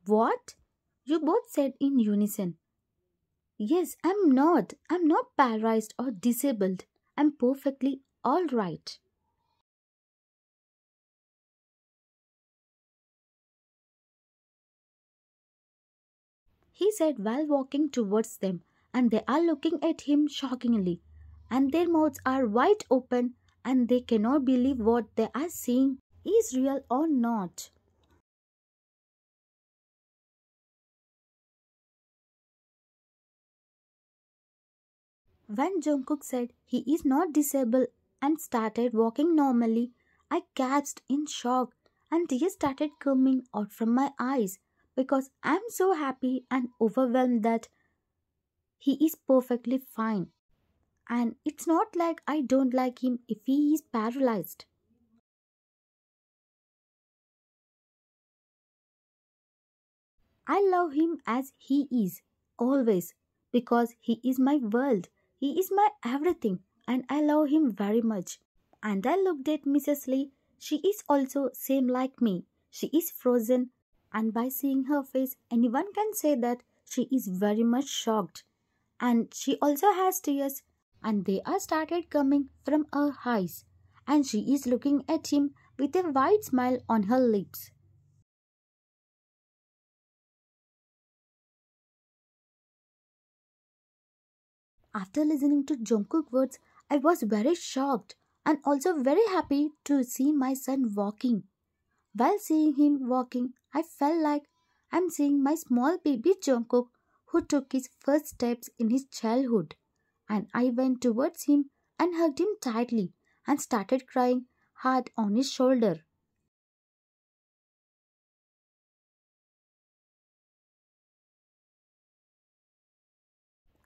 What? You both said in unison. Yes, I'm not. I'm not paralyzed or disabled. I'm perfectly all right. He said while walking towards them, and they are looking at him shockingly, and their mouths are wide open, and they cannot believe what they are seeing is real or not. When Jungkook said he is not disabled and started walking normally, I gasped in shock and tears started coming out from my eyes because I'm so happy and overwhelmed that he is perfectly fine. And it's not like I don't like him if he is paralyzed. I love him as he is, always, because he is my world. He is my everything, and I love him very much. And I looked at Mrs. Lee. She is also same like me. She is frozen, and by seeing her face, anyone can say that she is very much shocked. And she also has tears, and they are started coming from her eyes. And she is looking at him with a wide smile on her lips. After listening to Jungkook's words, I was very shocked and also very happy to see my son walking. While seeing him walking, I felt like I'm seeing my small baby Jungkook who took his first steps in his childhood. And I went towards him and hugged him tightly and started crying hard on his shoulder.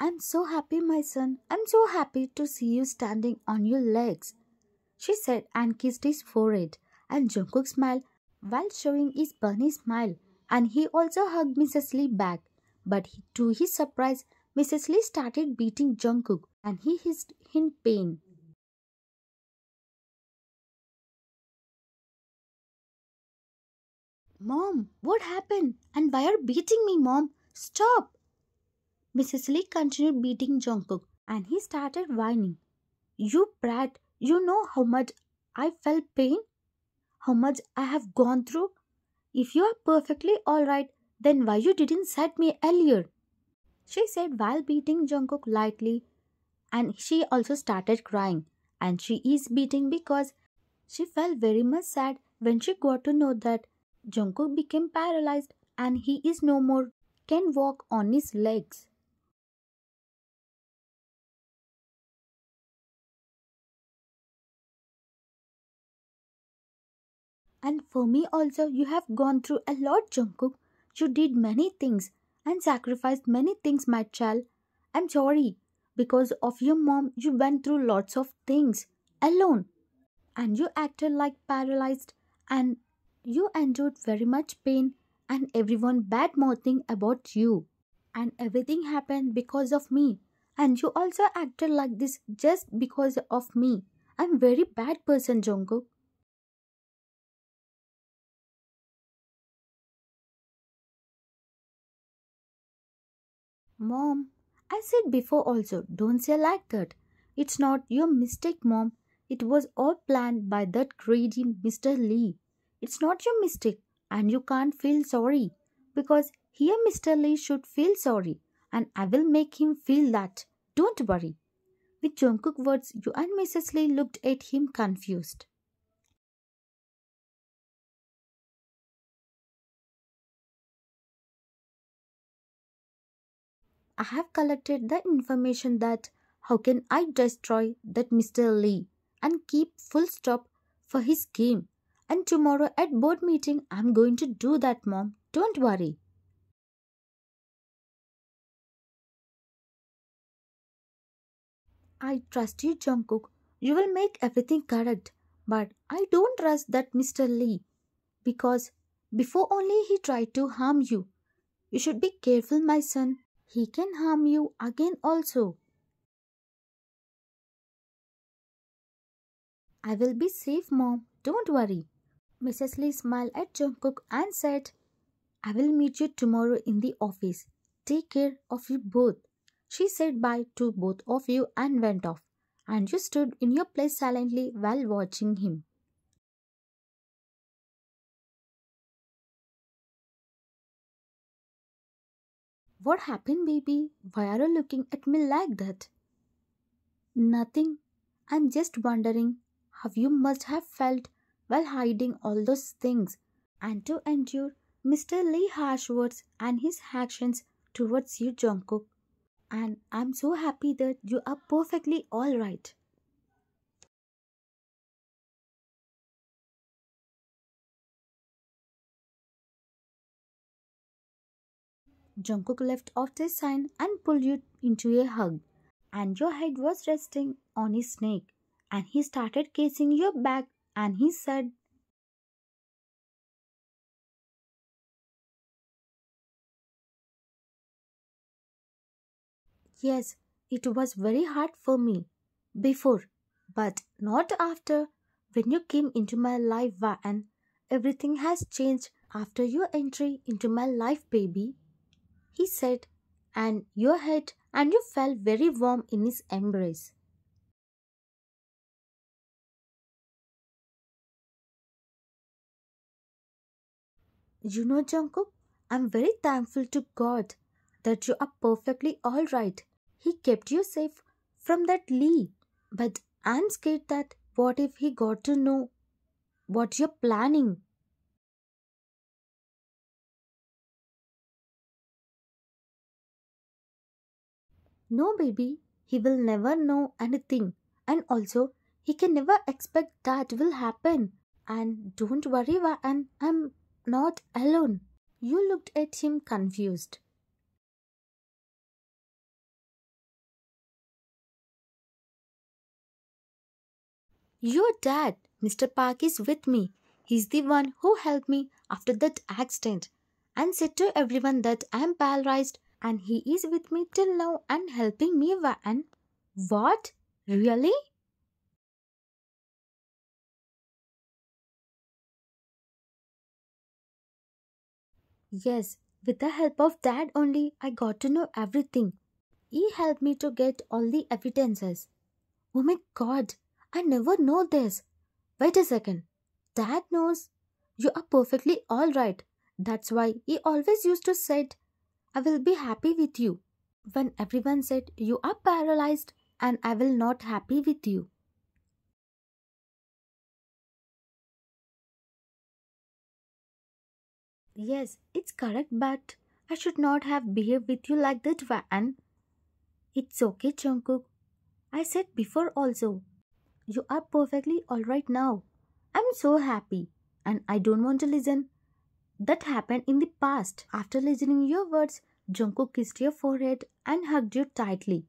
I'm so happy, my son. I'm so happy to see you standing on your legs, she said and kissed his forehead. And Jungkook smiled while showing his bunny smile. And he also hugged Mrs. Lee back. But to his surprise, Mrs. Lee started beating Jungkook and he hissed in pain. Mom, what happened? And why are you beating me, Mom? Stop! Mrs. Lee continued beating Jungkook and he started whining. You brat, you know how much I felt pain? How much I have gone through? If you are perfectly alright, then why you didn't set me earlier? She said while beating Jungkook lightly, and she also started crying. And she is beating because she felt very much sad when she got to know that Jungkook became paralyzed and he is no more can walk on his legs. And for me also, you have gone through a lot, Jungkook. You did many things and sacrificed many things, my child. I'm sorry. Because of your mom, you went through lots of things alone. And you acted like paralyzed. And you endured very much pain. And everyone bad mouthing about you. And everything happened because of me. And you also acted like this just because of me. I'm very bad person, Jungkook. Mom, I said before also, don't say like that. It's not your mistake, Mom. It was all planned by that greedy Mr. Lee. It's not your mistake, and you can't feel sorry. Because here Mr. Lee should feel sorry, and I will make him feel that. Don't worry. With Jungkook words, you and Mrs. Lee looked at him confused. I have collected the information that how can I destroy that Mr. Lee and keep full stop for his game. And tomorrow at board meeting I'm going to do that, Mom. Don't worry. I trust you, Jungkook. You will make everything correct. But I don't trust that Mr. Lee because before only he tried to harm you. You should be careful, my son. He can harm you again also. I will be safe, Mom. Don't worry. Mrs. Lee smiled at Jungkook and said, I will meet you tomorrow in the office. Take care of you both. She said bye to both of you and went off. And you stood in your place silently while watching him. What happened, baby? Why are you looking at me like that? Nothing. I'm just wondering how you must have felt while hiding all those things and to endure Mr. Lee harsh words and his actions towards you, Jungkook. And I'm so happy that you are perfectly alright. Jungkook left off the sign and pulled you into a hug, and your head was resting on his neck, and he started kissing your back, and he said, "Yes, it was very hard for me before, but not after. When you came into my life, and everything has changed after your entry into my life, baby," he said, and your head and you felt very warm in his embrace. You know, Jungkook, I'm very thankful to God that you are perfectly alright. He kept you safe from that Lee. But I'm scared that what if he got to know what you're planning? No, baby, he will never know anything. And also, he can never expect that will happen. And don't worry, and I'm not alone. You looked at him confused. Your dad, Mr. Park, is with me. He's the one who helped me after that accident and said to everyone that I am paralyzed and he is with me till now and helping me. And what? Really? Yes, with the help of dad only, I got to know everything. He helped me to get all the evidences. Oh my god, I never know this. Wait a second. Dad knows you are perfectly alright. That's why he always used to say, I will be happy with you. When everyone said you are paralyzed and I will not happy with you. Yes, it's correct, but I should not have behaved with you like that, Van. It's okay, Jungkook. I said before also, you are perfectly alright now. I'm so happy and I don't want to listen. That happened in the past. After listening your words, Jungkook kissed your forehead and hugged you tightly.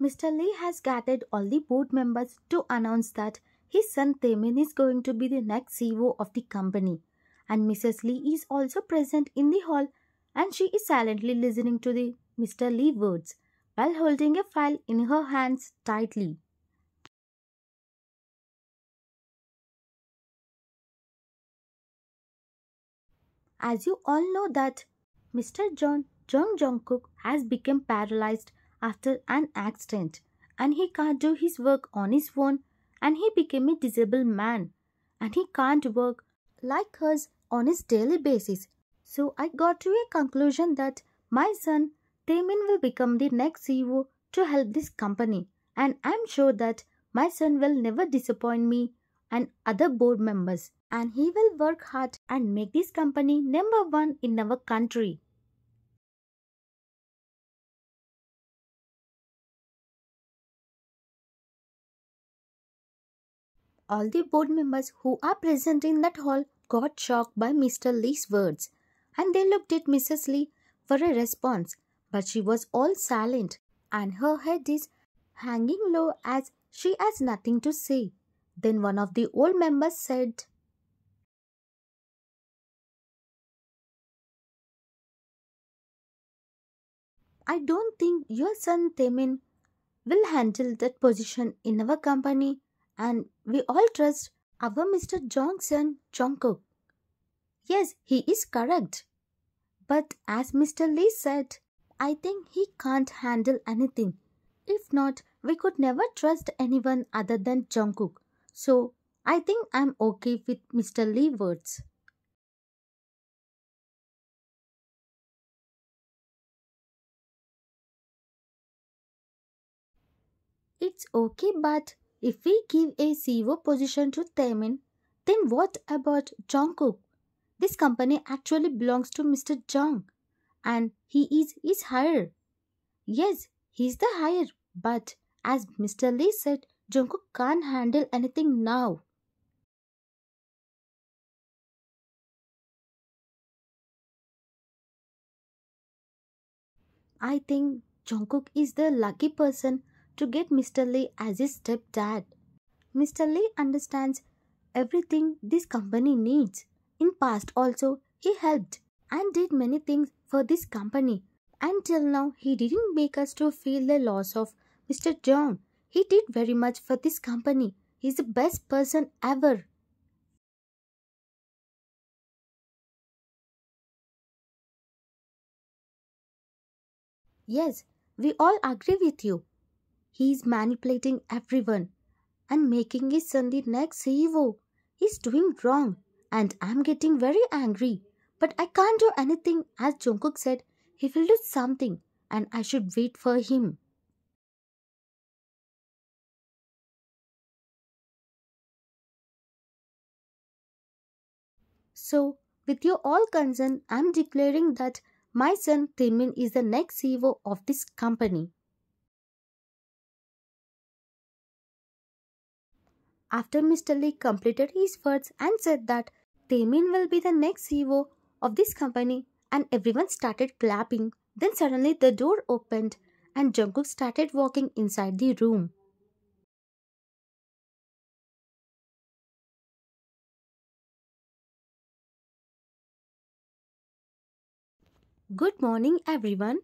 Mr. Lee has gathered all the board members to announce that his son Taemin is going to be the next CEO of the company. And Mrs. Lee is also present in the hall and she is silently listening to the Mr. Lee words while holding a file in her hands tightly. As you all know that Mr. Jungkook has become paralyzed after an accident and he can't do his work on his own and he became a disabled man and he can't work like us on his daily basis. So I got to a conclusion that my son Taemin will become the next CEO to help this company and I'm sure that my son will never disappoint me and other board members and he will work hard and make this company number one in our country. All the board members who are present in that hall got shocked by Mr. Lee's words and they looked at Mrs. Lee for a response, but she was all silent and her head is hanging low as she has nothing to say. Then one of the old members said, I don't think your son Temin will handle that position in our company, and we all trust our Mr. Jong's son Jungkook. Yes, he is correct. But as Mr. Lee said, I think he can't handle anything. If not, we could never trust anyone other than Jungkook. So I think I'm okay with Mr. Lee's words. It's okay, but if we give a CEO position to Taemin, then what about Jungkook? This company actually belongs to Mr. Jung, and he is higher. Yes, he's the higher, but as Mr. Lee said, Jungkook can't handle anything now. I think Jungkook is the lucky person to get Mr. Lee as his stepdad. Mr. Lee understands everything this company needs. In past also, he helped and did many things for this company. Until now, he didn't make us to feel the loss of Mr. John. He did very much for this company. He's the best person ever. Yes, we all agree with you. He is manipulating everyone and making his son the next CEO. He's doing wrong and I'm getting very angry. But I can't do anything as Jungkook said he will do something and I should wait for him. So, with your all consent, I'm declaring that my son Timin is the next CEO of this company. After Mr. Lee completed his words and said that Taemin will be the next CEO of this company, and everyone started clapping. Then suddenly the door opened and Jungkook started walking inside the room. Good morning, everyone,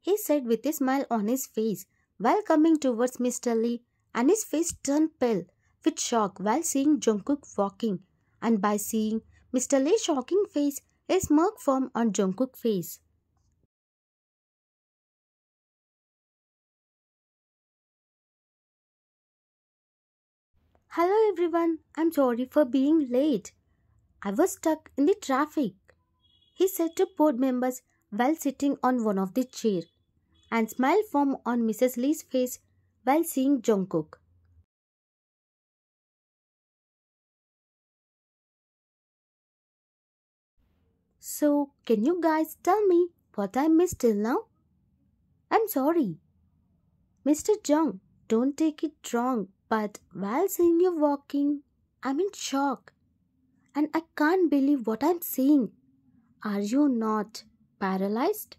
he said with a smile on his face while coming towards Mr. Lee, and his face turned pale with shock while seeing Jungkook walking. And by seeing Mr. Lee's shocking face, a smirk formed on Jungkook's face. Hello everyone, I'm sorry for being late. I was stuck in the traffic, he said to board members while sitting on one of the chairs, and smile formed on Mrs. Lee's face while seeing Jungkook. So, can you guys tell me what I missed till now? I'm sorry. Mr. Jung, don't take it wrong, but while seeing you walking, I'm in shock and I can't believe what I'm seeing. Are you not paralyzed?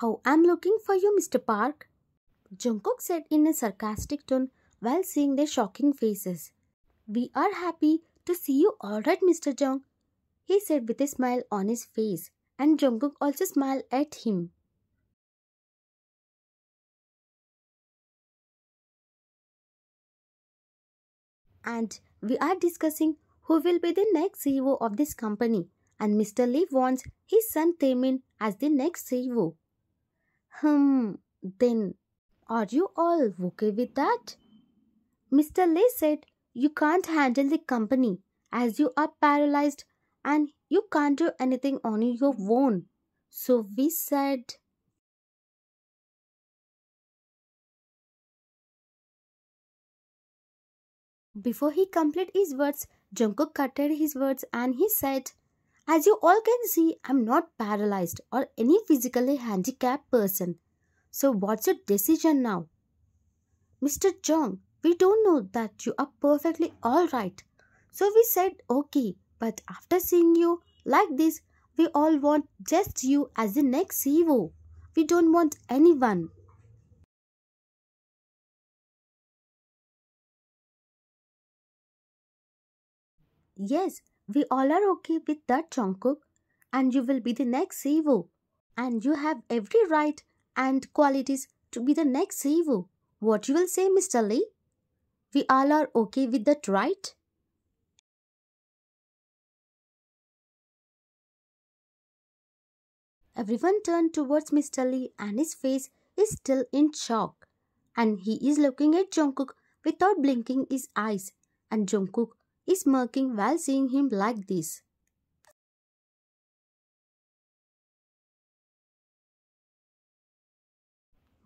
How I'm looking for you, Mr. Park, Jungkook said in a sarcastic tone while seeing their shocking faces. We are happy to see you alright, Mr. Jung, he said with a smile on his face, and Jungkook also smiled at him. And we are discussing who will be the next CEO of this company, and Mr. Lee wants his son Taemin as the next CEO. Then are you all okay with that? Mr. Lee said you can't handle the company as you are paralyzed and you can't do anything on your own. So we said, before he completed his words, Jungkook cutted his words and he said, as you all can see, I'm not paralyzed or any physically handicapped person. So what's your decision now? Mr. Jung, we don't know that you are perfectly alright. So we said okay, but after seeing you like this, we all want just you as the next CEO. We don't want anyone. Yes, we all are okay with that, Jungkook. And you will be the next CEO. And you have every right and qualities to be the next CEO. What you will say, Mr. Lee? We all are okay with that, right? Everyone turned towards Mr. Lee and his face is still in shock. And he is looking at Jungkook without blinking his eyes. And Jungkook is smirking while seeing him like this.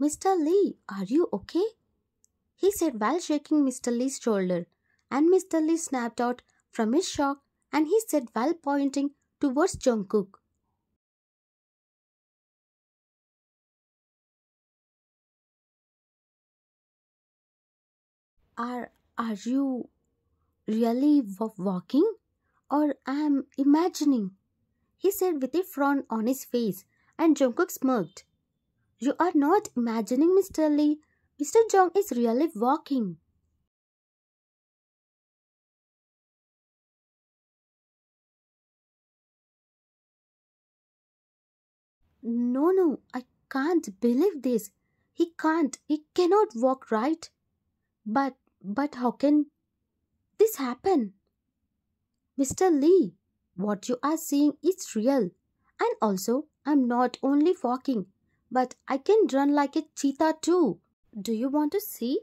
Mr. Lee, are you okay? He said while shaking Mr. Lee's shoulder. And Mr. Lee snapped out from his shock and he said while pointing towards Jungkook. Are you really walking? Or am imagining? He said with a frown on his face, and Jungkook smirked. You are not imagining, Mr. Lee. Mr. Jung is really walking. No, I can't believe this. He cannot walk, right? But how can this happen? Mr. Lee, what you are seeing is real. And also, I'm not only walking, but I can run like a cheetah too. Do you want to see?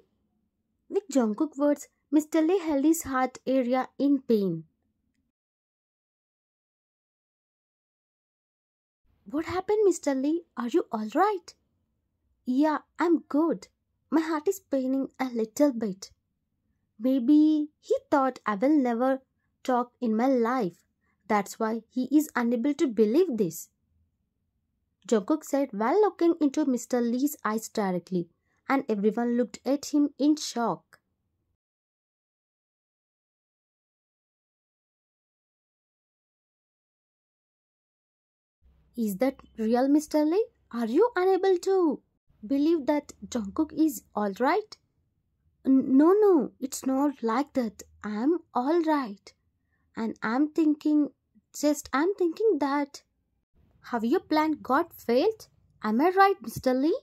With Jungkook words, Mr. Lee held his heart area in pain. What happened, Mr. Lee? Are you alright? Yeah, I'm good. My heart is paining a little bit. Maybe he thought I will never talk in my life. That's why he is unable to believe this. Jungkook said while looking into Mr. Lee's eyes directly, and everyone looked at him in shock. Is that real, Mr. Lee? Are you unable to believe that Jungkook is alright? No, it's not like that. I'm alright. And I'm thinking that have your plan got failed? Am I right, Mr. Lee?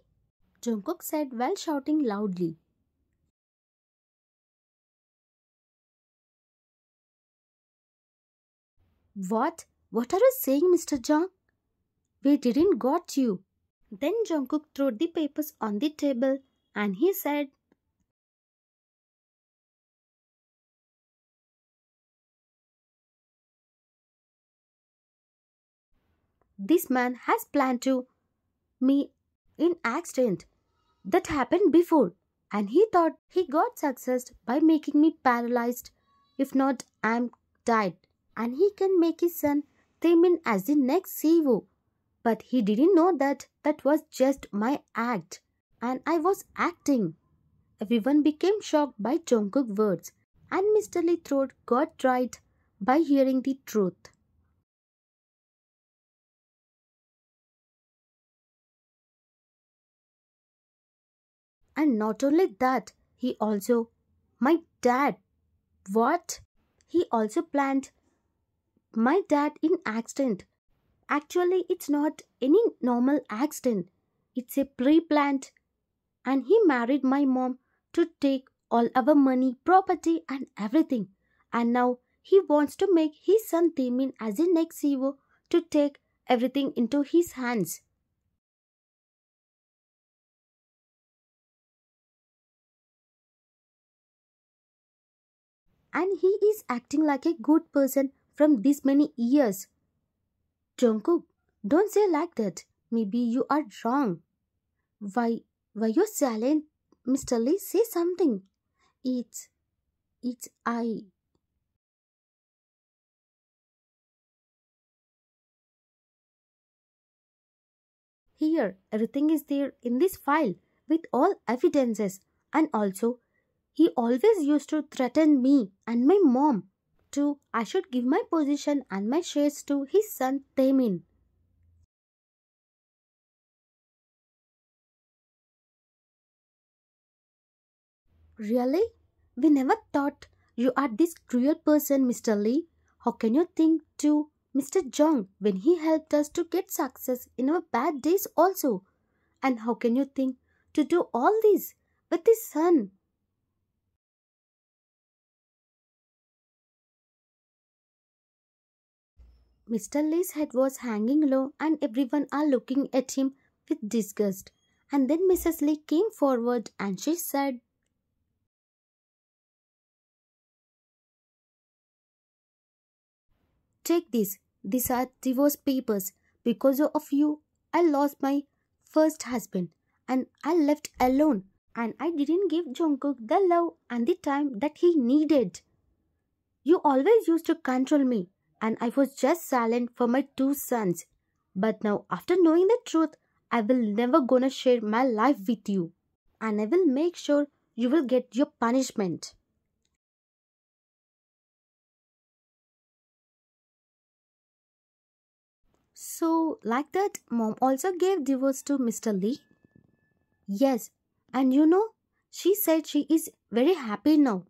Jungkook said while shouting loudly. What? What are you saying, Mr. Jung? We didn't got you. Then Jungkook threw the papers on the table and he said, this man has planned to me in accident that happened before and he thought he got success by making me paralyzed. If not, I'm dead. And he can make his son Taemin as the next CEO. But he didn't know that that was just my act. And I was acting. Everyone became shocked by Jungkook's words. And Mr. Lee's throat got dried by hearing the truth. And not only that, he also, my dad, what? He also planned my dad in accident. Actually, it's not any normal accident. It's a pre-planned and he married my mom to take all our money, property and everything. And now he wants to make his son Taemin as the next CEO to take everything into his hands. And he is acting like a good person from this many years. Jungkook, don't say like that. Maybe you are wrong. Why, why you're silent, Mr. Lee? Say something. It's, it's I. Here, everything is there in this file with all evidences. And also, he always used to threaten me and my mom to I should give my position and my shares to his son Taemin. Really? We never thought you are this cruel person, Mr. Lee. How can you think to Mr. Jung when he helped us to get success in our bad days also? And how can you think to do all this with his son? Mr. Lee's head was hanging low and everyone are looking at him with disgust. And then Mrs. Lee came forward and she said, "Take this. These are divorce papers. Because of you, I lost my first husband and I left alone. And I didn't give Jungkook the love and the time that he needed. You always used to control me and I was just silent for my two sons. But now, after knowing the truth, I will never gonna share my life with you. And I will make sure you will get your punishment." So, like that, mom also gave divorce to Mr. Lee? Yes, and she said she is very happy now.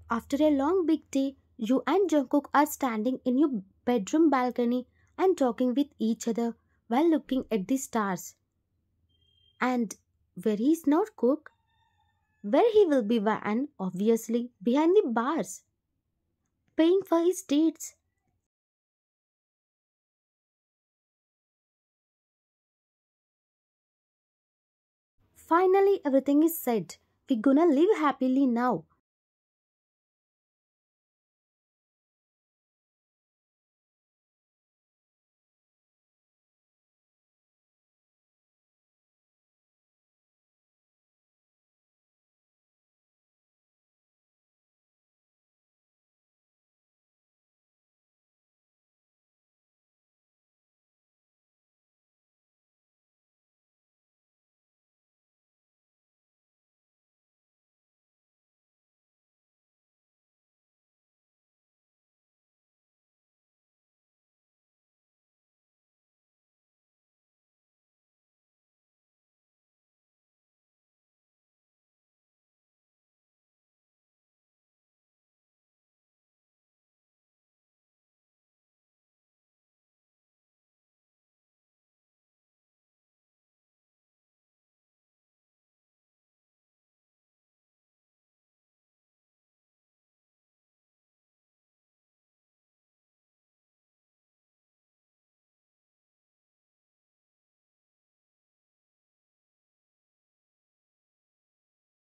After a long big day, you and Jungkook are standing in your bedroom balcony and talking with each other while looking at the stars. And where is not Cook? Where he will be and obviously behind the bars, paying for his dates. Finally, everything is said. We're gonna live happily now.